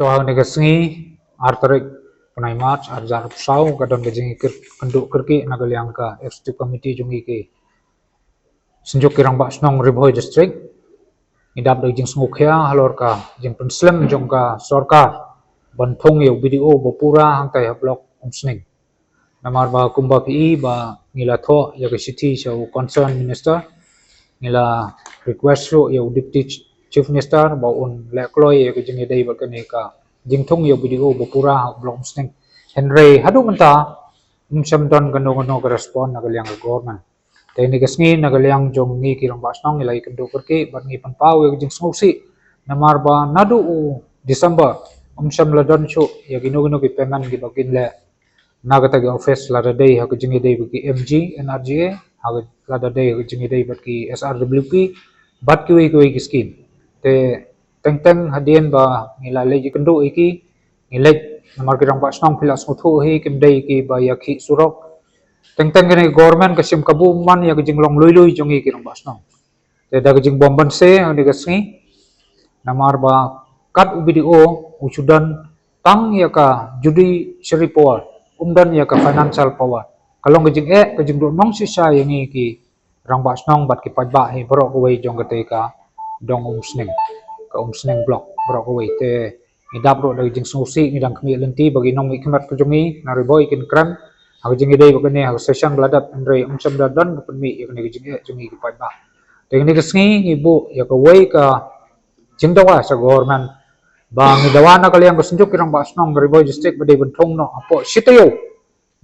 to hang ne gasngi artarik punai march arjar sau kadon gajing ikir kenduk kerki nagaliang ka executive committee jungi ke senjuk kirang ba snong ribhoi district idap de jing sngukya halor ka jing penslem jong ka sarkar banthong yo video bopura hangkai hablok umsning namar ba kumba pi ba ngila tho ya ke city so concern minister ngila request ro yo deputy chief minister ba un lekloi ya ke jing dei ba kane ka jing thong yo video bopura hablok umsning henry hadu menta umsam don gano ka respond nagaliang government Teni gasngi nagaliang jong ngi kirang basnong nilai kendo perki bat ngi panpau ya jing sngausi namar ba nadu u December umsam ladon chu ya gino ki payment gi bakin le nagata gi office lada day ha jingi day ki MG NRGA ha lada day ha jingi day bat ki SRWP bat ki wi scheme te teng hadien ba ngila le kendo iki ngilek namar kirang basnong pila snguthu hi kim day ki ba ya khi surok teng gani government kasim kabu man ya gijing long lui jongi kirang basnong te da gijing bomban se ani gasngi namar ba kat video usudan tang ya ka judiciary power umdan ya ka financial power kalong gijing do nong sisa yangi ki rang basnong bat ki pajba hi borok wei jong ka te ka dong umsning block borok wei te idap ro da gijing susi ni dang khmi lenti bagi nong mi khmat ko jongi na riboy kin kram hak jingi dei bakane hak session bladap andre umsam dadan bukun mi yakane jingi ki pai ba teknik sngi ibu ya ka wei ka jingdawa sa government ba ngi dawana kaliang ko sunjuk kirang ba snong riboy district bade benthong no apo sitayo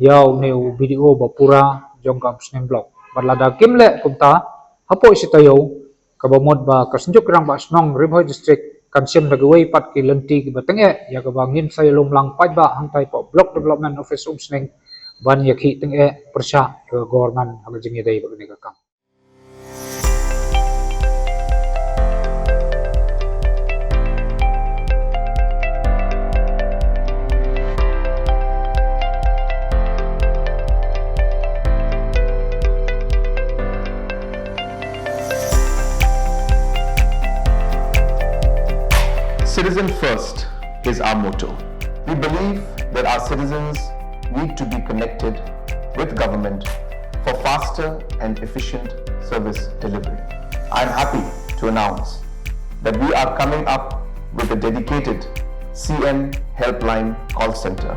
yaw neu video ba pura jong ka snem block badlada kimle kumta apo sitayo ka bomod ba ka sunjuk kirang ba snong riboy district kansim dagawai pat ki lenti ki batenge ya ka bangin saya lumlang pai ba hangtai po block development office umsneng ban yakhi teng persha ke government hak jingi dei bakne ka kam Citizen first is our motto. We believe that our citizens need to be connected with government for faster and efficient service delivery. I am happy to announce that we are coming up with a dedicated CM helpline call center